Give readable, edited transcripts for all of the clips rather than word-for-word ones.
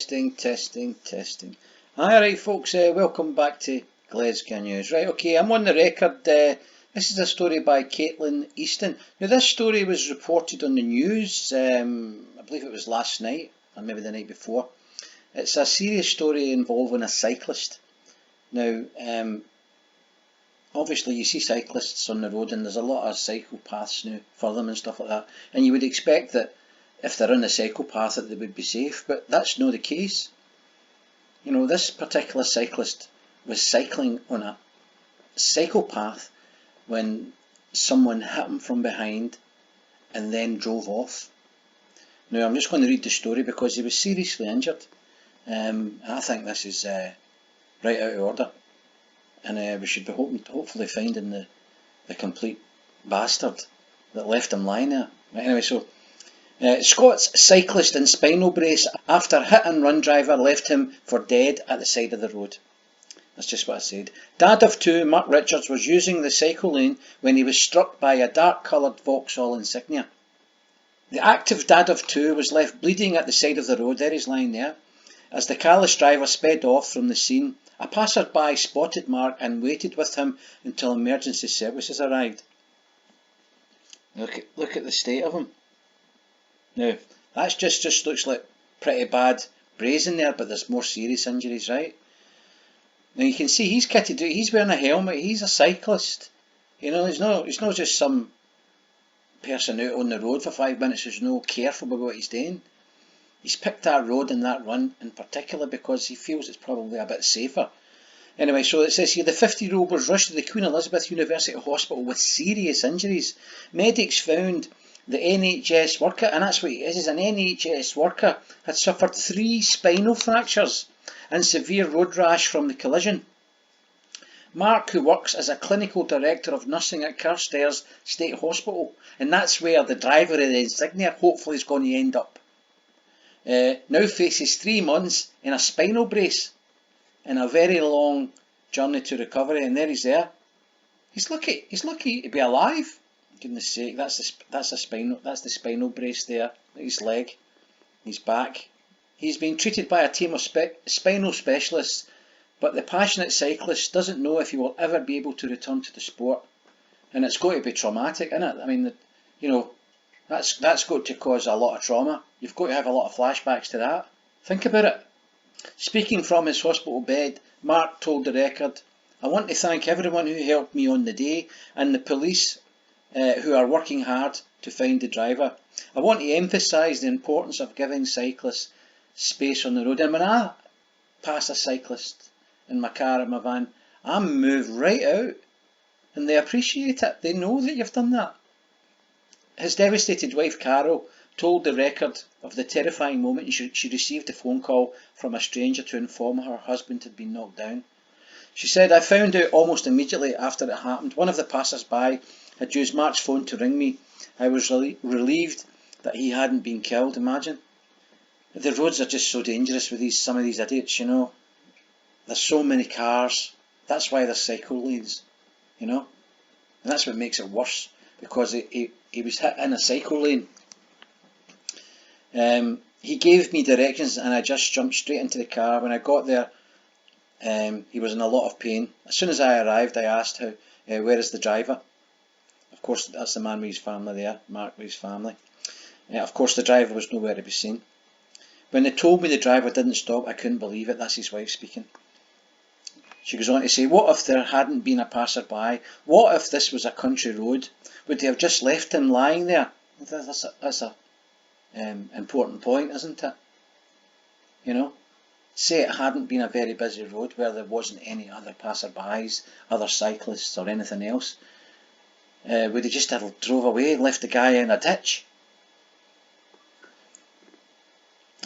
Testing. Alright folks, welcome back to Glesga News. Right, okay, I'm on the record. This is a story by Kaitlin, Easton. Now this story was reported on the news, I believe it was last night, or maybe the night before. It's a serious story involving a cyclist. Now, obviously you see cyclists on the road and there's a lot of cycle paths now for them and stuff like that. And you would expect that if they're on the cycle path that they would be safe, but that's not the case. You know, this particular cyclist was cycling on a cycle path when someone hit him from behind and then drove off. Now I'm just going to read the story because he was seriously injured. I think this is right out of order, and we should be hopefully finding the complete bastard that left him lying there. Right, anyway, so Scots cyclist in spinal brace after hit and run driver left him for dead at the side of the road. That's just what I said. Dad of two, Mark Richards, was using the cycle lane when he was struck by a dark coloured Vauxhall Insignia. The active dad of two was left bleeding at the side of the road. There he's lying there. As the careless driver sped off from the scene, a passer-by spotted Mark and waited with him until emergency services arrived. Look at the state of him. Now, that just looks like pretty bad grazing there, but there's more serious injuries, right? Now you can see he's kitted out, he's wearing a helmet, he's a cyclist. You know, he's not just some person out on the road for 5 minutes who's no careful about what he's doing. He's picked that road and that run in particular because he feels it's probably a bit safer. Anyway, so it says here, the 50-year-old was rushed to the Queen Elizabeth University Hospital with serious injuries. Medics found the NHS worker, and that's what he is an NHS worker, had suffered 3 spinal fractures and severe road rash from the collision. Mark, who works as a clinical director of nursing at Carstairs State Hospital, and that's where the driver of the Insignia hopefully is going to end up, now faces 3 months in a spinal brace and a very long journey to recovery. And there he's there. He's lucky to be alive. Goodness sake, that's the spinal brace there. His leg, his back. He's been treated by a team of spinal specialists, but the passionate cyclist doesn't know if he will ever be able to return to the sport, and it's going to be traumatic, isn't it? I mean, you know, that's got to cause a lot of trauma. You've got to have a lot of flashbacks to that. Think about it. Speaking from his hospital bed, Mark told the Record, "I want to thank everyone who helped me on the day and the police who are working hard to find the driver. I want to emphasise the importance of giving cyclists space on the road. And when I pass a cyclist in my car or my van, I move right out and they appreciate it. They know that you've done that." His devastated wife Carol told the Record of the terrifying moment she received a phone call from a stranger to inform her husband had been knocked down. She said, "I found out almost immediately after it happened. One of the passers-by had used Mark's phone to ring me. I was relieved that he hadn't been killed." Imagine. The roads are just so dangerous with some of these idiots, you know. There's so many cars. That's why there's cycle lanes, you know. And that's what makes it worse, because he was hit in a cycle lane. He gave me directions and I just jumped straight into the car. When I got there, he was in a lot of pain. As soon as I arrived, I asked where is the driver? Of course, that's the man with his family there, Mark with his family. Of course, the driver was nowhere to be seen. When they told me the driver didn't stop, I couldn't believe it. That's his wife speaking. She goes on to say, what if there hadn't been a passer-by? What if this was a country road? Would they have just left him lying there? That's a important point, isn't it? You know, say it hadn't been a very busy road where there wasn't any other passer-bys, other cyclists or anything else. Would they just have drove away and left the guy in a ditch?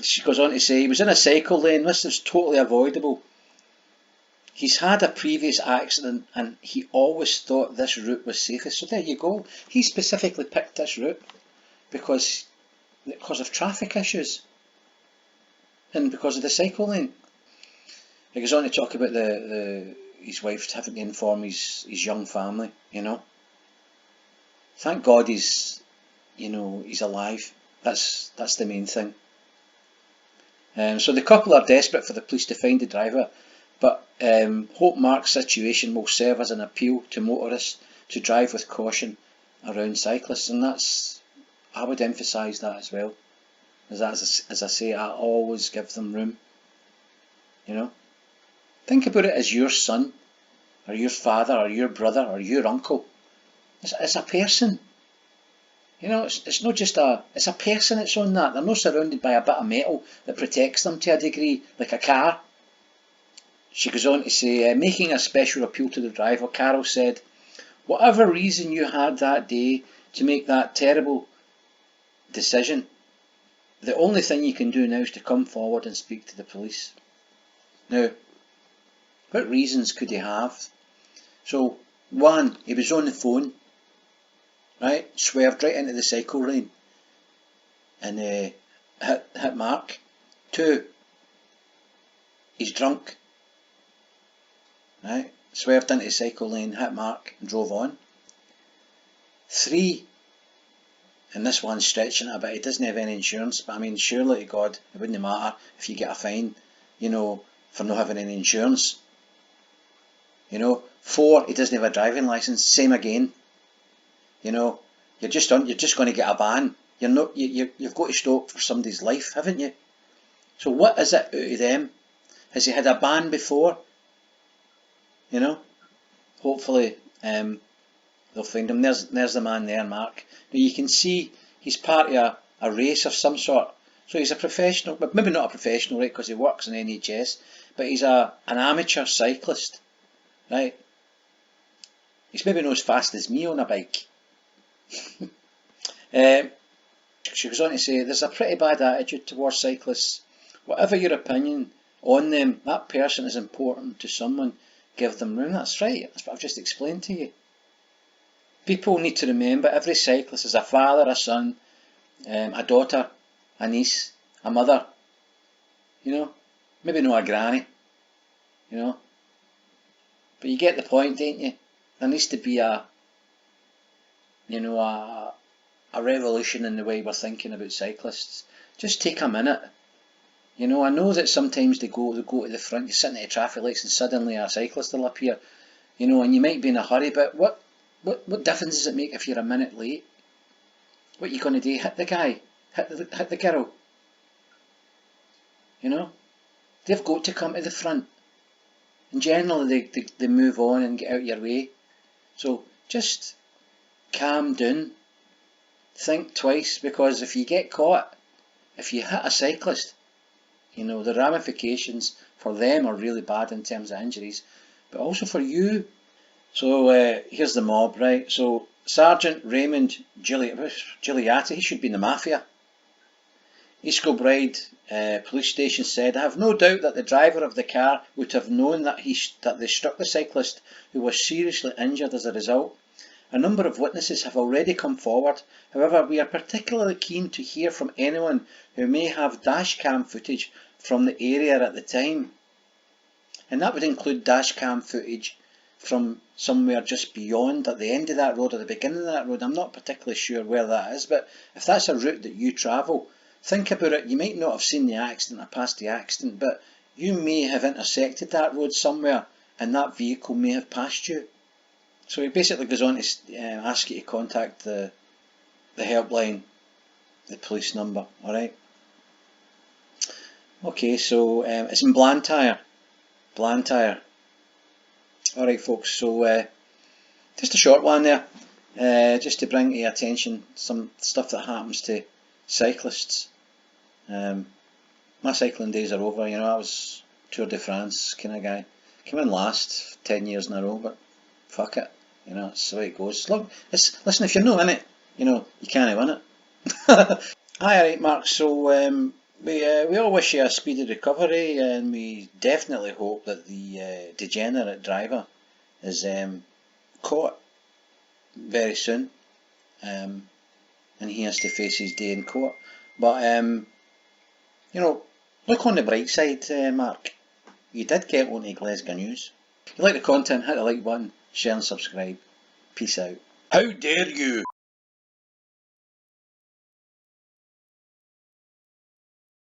She goes on to say, he was in a cycle lane. This is totally avoidable. He's had a previous accident and he always thought this route was safest. So there you go. He specifically picked this route because of traffic issues and because of the cycle lane. He goes on to talk about his wife having to inform his young family, you know. Thank God he's alive. That's the main thing. So the couple are desperate for the police to find the driver, but hope Mark's situation will serve as an appeal to motorists to drive with caution around cyclists, and I would emphasise that as well. As I say, I always give them room. Think about it as your son, or your father, or your brother, or your uncle. It's a person. It's not just it's a person that's on that. They're not surrounded by a bit of metal that protects them to a degree, like a car. She goes on to say, making a special appeal to the driver, Carol said, whatever reason you had that day to make that terrible decision, the only thing you can do now is to come forward and speak to the police. Now, what reasons could he have? So, one, he was on the phone, right? Swerved right into the cycle lane and hit Mark. Two, he's drunk, right? Swerved into the cycle lane, hit Mark and drove on. Three, and this one's stretching it a bit, he doesn't have any insurance, but I mean, surely to God, it wouldn't matter if you get a fine, for not having any insurance. 4, he doesn't have a driving licence, same again. You're just going to get a ban. You've got to stop for somebody's life, haven't you? So what is it out of them? Has he had a ban before? Hopefully they'll find him. There's the man there, Mark. Now you can see he's part of a race of some sort. So he's a professional, but maybe not a professional, right, because he works in NHS, but he's an amateur cyclist, right? He's maybe not as fast as me on a bike. She goes on to say, there's a pretty bad attitude towards cyclists. Whatever your opinion on them, that person is important to someone. Give them room. That's right. That's what I've just explained to you. People need to remember every cyclist is a father, a son, a daughter, a niece, a mother. Maybe not a granny. But you get the point, don't you? There needs to be a revolution in the way we're thinking about cyclists. Just take a minute. I know that sometimes they go to the front, you're sitting at the traffic lights and suddenly a cyclist will appear, and you might be in a hurry, but what difference does it make if you're a minute late? What are you going to do? Hit the guy? Hit the girl? They've got to come to the front. And generally they move on and get out of your way. So just calm down. Think twice, because if you get caught, if you hit a cyclist, the ramifications for them are really bad in terms of injuries, but also for you. So here's the mob, right? So Sergeant Raymond Giuliatti, he should be in the mafia. East Kilbride police station said, I have no doubt that the driver of the car would have known that they struck the cyclist, who was seriously injured as a result. A number of witnesses have already come forward. However, we are particularly keen to hear from anyone who may have dashcam footage from the area at the time. And that would include dashcam footage from somewhere just beyond, at the end of that road or the beginning of that road. I'm not particularly sure where that is, but if that's a route that you travel, think about it. You might not have seen the accident or passed the accident, but you may have intersected that road somewhere and that vehicle may have passed you. So he basically goes on to ask you to contact the helpline, the police number, alright? Okay, so it's in Blantyre. Alright folks, so just a short one there, just to bring to your attention some stuff that happens to cyclists. My cycling days are over, I was Tour de France kind of guy. Came in last 10 years in a row, but fuck it, it's the way it goes. Listen, if you're not in it, you can't win it. Alright Mark, so we all wish you a speedy recovery, and we definitely hope that the degenerate driver is caught very soon, and he has to face his day in court. But look on the bright side, Mark. You did get onto Glesga News. If you like the content, hit the like button, share and subscribe. Peace out. How dare you!